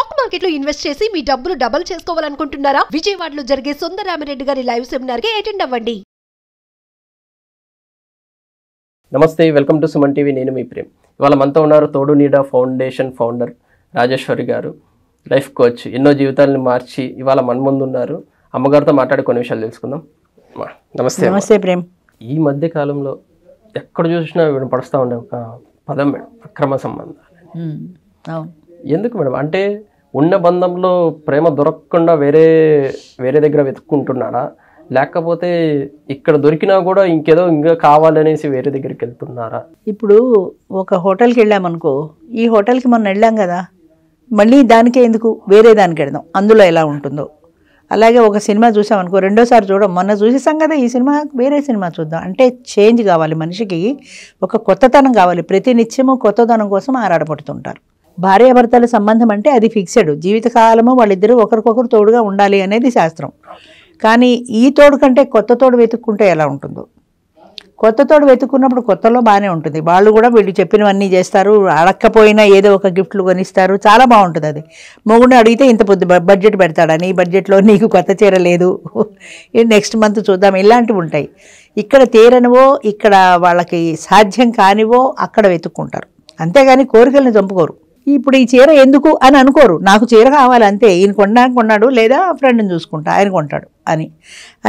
Stock market లో invest చేసి మీ డబ్బులు డబుల్ చేసుకోవాలనుకుంటున్నారా? విజయవాడలో జరిగే సుందరరామిరెడ్డి గారి లైవ్ సెమినార్ కి అటెండ్ అవ్వండి. నమస్తే, వెల్కమ్ టు సుమన్ టీవీ. నేను మీ ప్రేమ్. ఇవాళ మనతో ఉన్నారు తోడు నీడ ఫౌండేషన్ ఫౌండర్ రాజేశ్వరి గారు, లైఫ్ కోచ్. ఎన్నో జీవితాలను మార్చి ఇవాళ మన ముందు ఉన్నారు. అమ్మగారితో మాట్లాడి కొన్ని విషయాలు తెలుసుకుందాం. నమస్తే. నమస్తే ప్రేమ్. ఈ మధ్య కాలంలో ఎక్కడ చూసినా వినపడుస్తూ ఉండే ఒక పదం మేడం, అక్రమ సంబంధాలు. ఎందుకు మేడం? అంటే ఉన్న బంధంలో ప్రేమ దొరకకుండా వేరే దగ్గర వెతుక్కుంటున్నారా? లేకపోతే ఇక్కడ దొరికినా కూడా ఇంకా కావాలనేసి వేరే దగ్గరికి వెళ్తున్నారా? ఇప్పుడు ఒక హోటల్కి వెళ్ళామనుకో, ఈ హోటల్కి మనం వెళ్ళాం కదా, మళ్ళీ దానికే ఎందుకు వేరే దానికి వెళ్దాం, అందులో ఎలా ఉంటుందో. అలాగే ఒక సినిమా చూసామనుకో, రెండోసారి చూడం, మొన్న చూసేసాం కదా, ఈ సినిమా వేరే సినిమా చూద్దాం. అంటే చేంజ్ కావాలి మనిషికి, ఒక కొత్తతనం కావాలి. ప్రతి నిత్యము కొత్తతనం కోసం ఆరాటపడుతుంటారు. భార్యాభర్తల సంబంధం అంటే అది ఫిక్స్డ్, జీవితకాలము వాళ్ళిద్దరూ ఒకరికొకరు తోడుగా ఉండాలి అనేది శాస్త్రం. కానీ ఈ తోడు కంటే కొత్త తోడు వెతుక్కుంటే ఎలా ఉంటుందో. కొత్త తోడు వెతుక్కున్నప్పుడు కొత్తలో బాగానే ఉంటుంది, వాళ్ళు కూడా వీళ్ళు చెప్పినవన్నీ చేస్తారు, అడక్కపోయినా ఏదో ఒక గిఫ్ట్లు కొనిస్తారు, చాలా బాగుంటుంది. అది మొగుడిని అడిగితే ఇంత బడ్జెట్ పెడతాడని, ఈ బడ్జెట్లో నీకు కొత్త చీర లేదు, నెక్స్ట్ మంత్ చూద్దాం, ఇలాంటివి ఉంటాయి. ఇక్కడ తీరనివో, ఇక్కడ వాళ్ళకి సాధ్యం కానివో అక్కడ వెతుక్కుంటారు. అంతేగాని కోరికల్ని చంపుకోరు. ఇప్పుడు ఈ చీర ఎందుకు అని అనుకోరు, నాకు చీర కావాలి అంతే, ఈయన కొన్నాడు లేదా ఫ్రెండ్ని చూసుకుంటా ఆయన కొంటాడు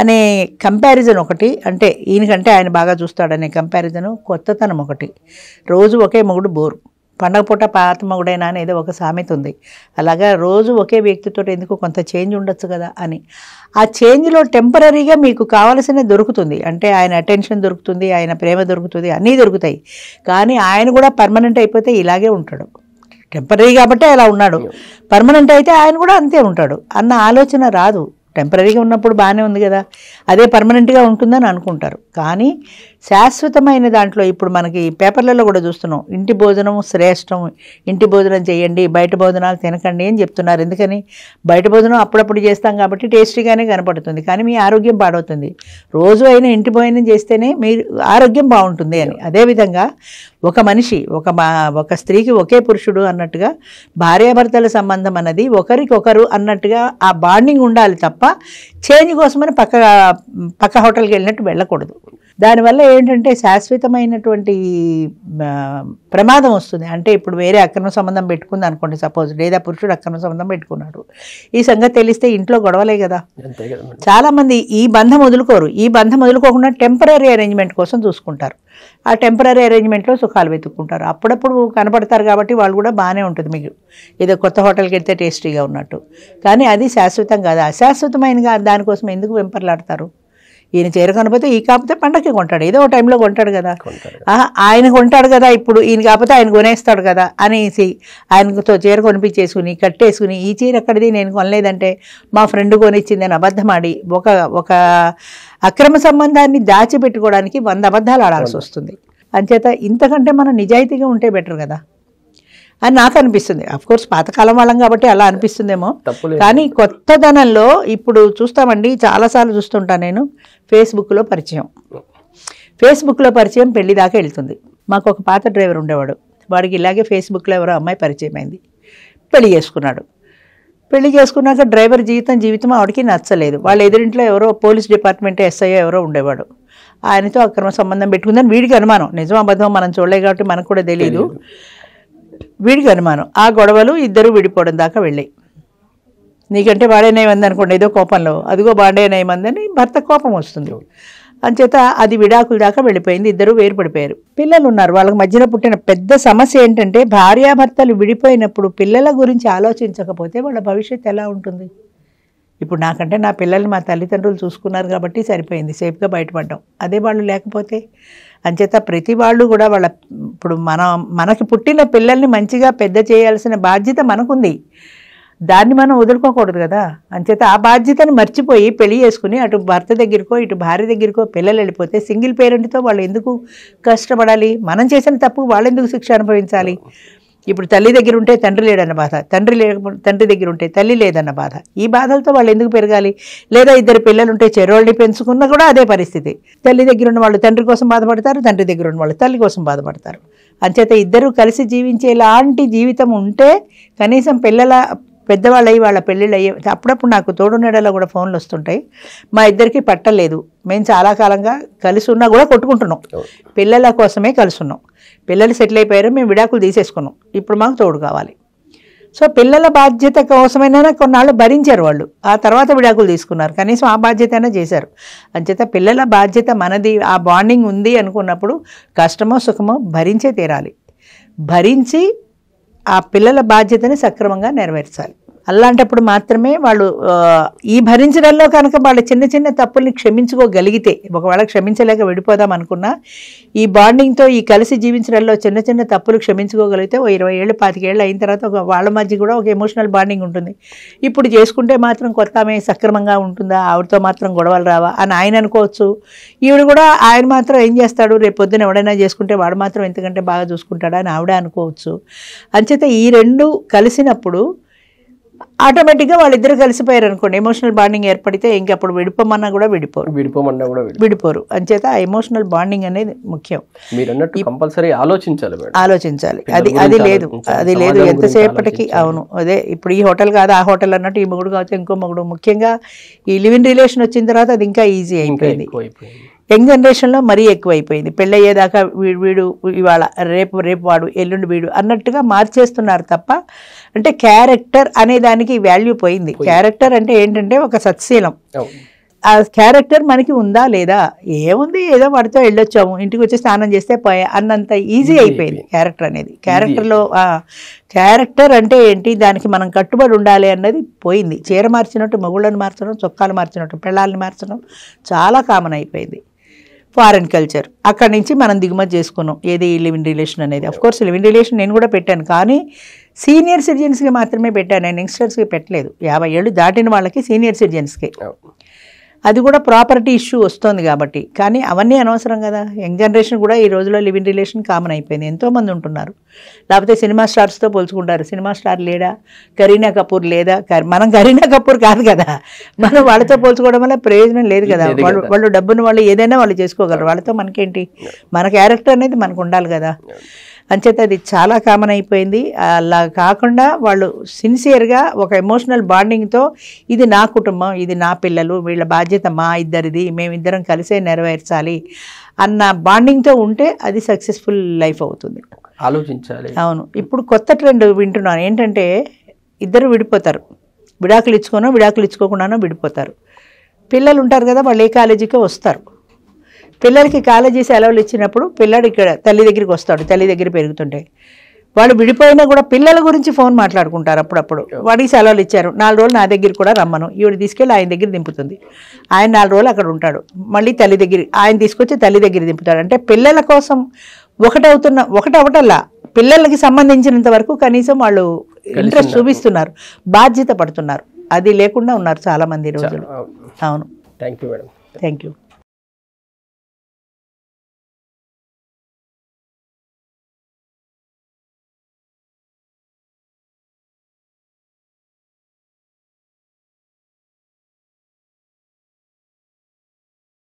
అనే కంపారిజన్ ఒకటి. అంటే ఈయనకంటే ఆయన బాగా చూస్తాడనే కంపారిజను, కొత్తతనం ఒకటి. రోజు ఒకే మొగుడు బోరు, పండగ పూట పాత మొగుడైనా అని ఏదో ఒక సామెత ఉంది. అలాగా రోజు ఒకే వ్యక్తితో ఎందుకు, కొంత చేంజ్ ఉండొచ్చు కదా అని. ఆ చేంజ్లో టెంపరీగా మీకు కావాల్సిన దొరుకుతుంది. అంటే ఆయన అటెన్షన్ దొరుకుతుంది, ఆయన ప్రేమ దొరుకుతుంది, అన్నీ దొరుకుతాయి. కానీ ఆయన కూడా పర్మనెంట్ అయిపోతే ఇలాగే ఉంటాడు. టెంపరీ కాబట్టి అలా ఉన్నాడు, పర్మనెంట్ అయితే ఆయన కూడా అంతే ఉంటాడు అన్న ఆలోచన రాదు. టెంపరీగా ఉన్నప్పుడు బాగానే ఉంది కదా, అదే పర్మనెంట్గా ఉంటుందని అనుకుంటారు. కానీ శాశ్వతమైన దాంట్లో ఇప్పుడు మనకి పేపర్లలో కూడా చూస్తున్నాం, ఇంటి భోజనం శ్రేష్టం, ఇంటి భోజనం చేయండి, బయట భోజనాలు తినకండి అని చెప్తున్నారు. ఎందుకని? బయట భోజనం అప్పుడప్పుడు చేస్తాం కాబట్టి టేస్టీగానే కనపడుతుంది, కానీ మీ ఆరోగ్యం పాడవుతుంది. రోజు అయినా ఇంటి భోజనం చేస్తేనే మీ ఆరోగ్యం బాగుంటుంది అని. అదేవిధంగా ఒక మనిషి, ఒక స్త్రీకి ఒకే పురుషుడు అన్నట్టుగా భార్యాభర్తల సంబంధం అన్నది ఒకరికొకరు అన్నట్టుగా ఆ బాండింగ్ ఉండాలి తప్ప చేంజ్ కోసమని పక్క హోటల్కి వెళ్ళినట్టు వెళ్ళకూడదు. దానివల్ల ఏంటంటే శాశ్వతమైనటువంటి ప్రమాదం వస్తుంది. అంటే ఇప్పుడు వేరే అక్రమ సంబంధం పెట్టుకుంది అనుకోండి సపోజ్, లేదా పురుషుడు అక్రమ సంబంధం పెట్టుకున్నాడు, ఈ సంగతి తెలిస్తే ఇంట్లో గొడవలే కదా. చాలామంది ఈ బంధం వదులుకోరు, ఈ బంధం వదులుకోకుండా టెంపరీ అరేంజ్మెంట్ కోసం చూసుకుంటారు. ఆ టెంపరీ అరేంజ్మెంట్లో సుఖాలు వెతుక్కుంటారు. అప్పుడప్పుడు కనపడతారు కాబట్టి వాళ్ళు కూడా బాగానే ఉంటుంది, మీకు ఏదో కొత్త హోటల్కి వెళ్తే టేస్టీగా ఉన్నట్టు. కానీ అది శాశ్వతం కాదు. అశాశ్వతమైనగా దానికోసం ఎందుకు వెంపర్లాడతారు? ఈయన చీర కొనకపోతే ఈ కాకపోతే పండగకి కొంటాడు, ఏదో ఒక టైంలో కొంటాడు కదా, ఆయన కొంటాడు కదా, ఇప్పుడు ఈయన కాకపోతే ఆయన కొనేస్తాడు కదా అనేసి ఆయనతో చీర కొనిపించేసుకుని కట్టేసుకుని, ఈ చీర ఎక్కడిది నేను కొనలేదంటే మా ఫ్రెండ్ కొనిచ్చిందని అబద్ధమాడి ఒక అక్రమ సంబంధాన్ని దాచిపెట్టుకోవడానికి 100 అబద్ధాలు ఆడాల్సి వస్తుంది. అంచేత ఇంతకంటే మనం నిజాయితీగా ఉంటే బెటర్ కదా అని నాకు అనిపిస్తుంది. అఫ్కోర్స్ పాతకాలం వాళ్ళం కాబట్టి అలా అనిపిస్తుందేమో, కానీ కొత్తదనంలో ఇప్పుడు చూస్తామండి, చాలాసార్లు చూస్తుంటాను నేను. ఫేస్బుక్లో పరిచయం పెళ్లి దాకా వెళ్తుంది. మాకు ఒక పాత డ్రైవర్ ఉండేవాడు, వాడికి ఇలాగే ఫేస్బుక్లో ఎవరో అమ్మాయి పరిచయం అయింది, పెళ్లి చేసుకున్నాక డ్రైవర్ జీవితం ఆవిడకి నచ్చలేదు. వాళ్ళ ఎదురింట్లో ఎవరో పోలీస్ డిపార్ట్మెంట్ ఎస్ఐ ఎవరో ఉండేవాడు, ఆయనతో అక్రమ సంబంధం పెట్టుకుందని వీడికి అనుమానం. నిజం అబద్ధం మనం చూడలే కాబట్టి మనకు కూడా తెలియదు, వీడికి అనుమానం. ఆ గొడవలు ఇద్దరు విడిపోవడం దాకా వెళ్ళాయి. నీకంటే వాడే నయమంది అనుకోండి ఏదో కోపంలో, అదిగో వాడే నయమందని భర్త కోపం వస్తుంది. అంచేత అది విడాకుల దాకా వెళ్ళిపోయింది, ఇద్దరు వేరుపడిపోయారు. పిల్లలు ఉన్నారు, వాళ్ళకి మధ్యన పుట్టిన పెద్ద సమస్య ఏంటంటే భార్యాభర్తలు విడిపోయినప్పుడు పిల్లల గురించి ఆలోచించకపోతే వాళ్ళ భవిష్యత్తు ఎలా ఉంటుంది? ఇప్పుడు నాకంటే నా పిల్లల్ని మా తల్లిదండ్రులు చూసుకున్నారు కాబట్టి సరిపోయింది, సేఫ్గా బయటపడ్డాం. అదే వాళ్ళు లేకపోతే, అంచేత ప్రతి వాళ్ళు కూడా ఇప్పుడు మనకి పుట్టిన పిల్లల్ని మంచిగా పెద్ద చేయాల్సిన బాధ్యత మనకుంది, దాన్ని మనం వదులుకోకూడదు కదా. అంచేత ఆ బాధ్యతను మర్చిపోయి పెళ్లి చేసుకుని అటు భర్త దగ్గరకో ఇటు భార్య దగ్గరకో పిల్లలు వెళ్ళిపోతే సింగిల్ పేరెంట్తో వాళ్ళు ఎందుకు కష్టపడాలి? మనం చేసిన తప్పు వాళ్ళు ఎందుకు శిక్ష అనుభవించాలి? ఇప్పుడు తల్లి దగ్గర ఉంటే తండ్రి లేడన్న బాధ, తండ్రి దగ్గర ఉంటే తల్లి లేదన్న బాధ, ఈ బాధలతో వాళ్ళు ఎందుకు పెరగాలి? లేదా ఇద్దరు పిల్లలు ఉంటే చెరోళ్ళని పెంచుకున్నా కూడా అదే పరిస్థితి. తల్లి దగ్గర ఉన్న వాళ్ళు తండ్రి కోసం బాధపడతారు, తండ్రి దగ్గర ఉన్న వాళ్ళు తల్లి కోసం బాధపడతారు. అంచేత ఇద్దరు కలిసి జీవించేలాంటి జీవితం ఉంటే కనీసం పెద్దవాళ్ళు అయ్యి వాళ్ళ పెళ్ళిళ్ళు అయ్యి అప్పుడప్పుడు నాకు తోడునేడలో కూడా ఫోన్లు వస్తుంటాయి. మా ఇద్దరికి పట్టలేదు, మేము చాలా కాలంగా కలిసి ఉన్నా కూడా కొట్టుకుంటున్నాం, పిల్లల కోసమే కలిసి ఉన్నాం, పిల్లలు సెటిల్ అయిపోయారు, మేము విడాకులు తీసేసుకున్నాం, ఇప్పుడు మాకు తోడు కావాలి. సో పిల్లల బాధ్యత కోసమైనా కొన్నాళ్ళు భరించారు వాళ్ళు, ఆ తర్వాత విడాకులు తీసుకున్నారు, కనీసం ఆ బాధ్యత అయినా చేశారు. అంచేత పిల్లల బాధ్యత మనది, ఆ బాండింగ్ ఉంది అనుకున్నప్పుడు కష్టమో సుఖమో భరించే తీరాలి. భరించి ఆ పిల్లల బాధ్యతని సక్రమంగా నెరవేర్చాలి. అలాంటప్పుడు మాత్రమే వాళ్ళు ఈ భరించడంలో కనుక వాళ్ళ చిన్న చిన్న తప్పుల్ని క్షమించుకోగలిగితే, ఒకవేళ క్షమించలేక విడిపోదాం అనుకున్నా ఈ బాండింగ్తో ఈ కలిసి జీవించడంలో చిన్న చిన్న తప్పులు క్షమించుకోగలిగితే 20 ఏళ్ళు 25 ఏళ్ళు అయిన తర్వాత వాళ్ళ మధ్య కూడా ఒక ఎమోషనల్ బాండింగ్ ఉంటుంది. ఇప్పుడు చేసుకుంటే మాత్రం కొత్త ఆమె సక్రమంగా ఉంటుందా, ఆవిడతో మాత్రం గొడవలు రావా అని ఆయన అనుకోవచ్చు. ఈవిడ కూడా ఆయన మాత్రం ఏం చేస్తాడు, రేపు పొద్దున ఎవడైనా చేసుకుంటే వాడు మాత్రం ఎంతకంటే బాగా చూసుకుంటాడా అని ఆవిడ అనుకోవచ్చు. అంచేత ఈ రెండు కలిసినప్పుడు ఆటోమేటిక్గా వాళ్ళిద్దరు కలిసిపోయారు అనుకోండి, ఎమోషనల్ బాండింగ్ ఏర్పడితే ఇంకప్పుడు విడిపోమన్నా కూడా విడిపోరు. అంచేత ఆ ఎమోషనల్ బాండింగ్ అనేది ముఖ్యం. మీరు అన్నట్టు కంపల్సరీ ఆలోచించాలి. అది లేదు ఎంతసేపటికి. అవును, అదే ఇప్పుడు ఈ హోటల్ కాదు ఆ హోటల్ అన్నట్టు ఈ మొగుడు కావచ్చు ఇంకో మొగుడు. ముఖ్యంగా ఈ లివ్ ఇన్ రిలేషన్ వచ్చిన తర్వాత అది ఇంకా ఈజీ అయిపోయింది. యంగ్ జనరేషన్లో మరీ ఎక్కువైపోయింది. పెళ్ళయ్యేదాకా వీడు ఇవాళ రేపు వాడు ఎల్లుండి వీడు అన్నట్టుగా మార్చేస్తున్నారు తప్ప, అంటే క్యారెక్టర్ అనే దానికి వాల్యూ పోయింది. క్యారెక్టర్ అంటే ఏంటంటే ఒక సత్శీలం. ఆ క్యారెక్టర్ మనకి ఉందా లేదా, ఏముంది ఏదో వాడితో వెళ్ళొచ్చాము, ఇంటికి వచ్చి స్నానం చేస్తే పోయా అన్నంత ఈజీ అయిపోయింది క్యారెక్టర్ అనేది. క్యారెక్టర్ అంటే ఏంటి, దానికి మనం కట్టుబడి ఉండాలి అన్నది పోయింది. చీర మార్చినట్టు మొగుళ్ళని మార్చడం, చొక్కాలు మార్చినట్టు పిల్లల్ని మార్చడం చాలా కామన్ అయిపోయింది. ఫారెన్ కల్చర్ అక్కడి నుంచి మనం దిగుమతి చేసుకున్నాం ఏది లివ్ ఇన్ రిలేషన్ అనేది. అఫ్కోర్స్ లివ్ ఇన్ రిలేషన్ నేను కూడా పెట్టాను, కానీ సీనియర్ సిటిజన్స్కి మాత్రమే పెట్టాను, నేను యంగ్స్టర్స్కి పెట్టలేదు. 50 ఏళ్ళు దాటిన వాళ్ళకి సీనియర్ సిటిజన్స్కి. అది కూడా ప్రాపర్టీ ఇష్యూ వస్తుంది కాబట్టి. కానీ అవన్నీ అనవసరం కదా. యంగ్ జనరేషన్ కూడా ఈ రోజులో లివ్ ఇన్ రిలేషన్ కామన్ అయిపోయింది. ఎంతోమంది ఉంటున్నారు. లేకపోతే సినిమా స్టార్స్తో పోల్చుకుంటారు, సినిమా స్టార్ లేడా, కరీనా కపూర్ లేదా. మనం కరీనా కపూర్ కాదు కదా, మనం వాళ్ళతో పోల్చుకోవడం వల్ల ప్రయోజనం లేదు కదా. వాళ్ళు డబ్బును వాళ్ళు ఏదైనా వాళ్ళు చేసుకోగలరు, వాళ్ళతో మనకేంటి. మన క్యారెక్టర్ అనేది మనకు ఉండాలి కదా. అంచేత అది చాలా కామన్ అయిపోయింది. అలా కాకుండా వాళ్ళు సిన్సియర్గా ఒక ఎమోషనల్ బాండింగ్తో ఇది నా కుటుంబం, ఇది నా పిల్లలు, వీళ్ళ బాధ్యత మా ఇద్దరిది, మేమిద్దరం కలిసే నెరవేర్చాలి అన్న బాండింగ్తో ఉంటే అది సక్సెస్ఫుల్ లైఫ్ అవుతుంది. ఆలోచించాలి. అవును, ఇప్పుడు కొత్త ట్రెండ్ వింటున్నాను ఏంటంటే ఇద్దరు విడిపోతారు, విడాకులు ఇచ్చుకోకుండానో విడిపోతారు. పిల్లలు ఉంటారు కదా, వాళ్ళు ఏ కాలేజీకో వస్తారు. పిల్లలకి కాలేజీ సెలవులు ఇచ్చినప్పుడు పిల్లాడు ఇక్కడ తల్లి దగ్గరికి వస్తాడు, తల్లి దగ్గర పెరుగుతుంటే. వాళ్ళు విడిపోయినా కూడా పిల్లల గురించి ఫోన్ మాట్లాడుకుంటారు అప్పుడప్పుడు. వాడికి సెలవులు ఇచ్చారు, 4 రోజులు నా దగ్గర కూడా రమ్మను, ఈవిడ తీసుకెళ్ళి ఆయన దగ్గర దింపుతుంది. ఆయన 4 రోజులు అక్కడ ఉంటాడు, మళ్ళీ తల్లి దగ్గర ఆయన తీసుకొచ్చి తల్లి దగ్గర దింపుతాడు. అంటే పిల్లల కోసం ఒకటవటల్లా పిల్లలకి సంబంధించినంత వరకు కనీసం వాళ్ళు ఇంట్రెస్ట్ చూపిస్తున్నారు, బాధ్యత పడుతున్నారు. అది లేకుండా ఉన్నారు చాలామంది రోజులు. అవును, thank you madam. Thank you.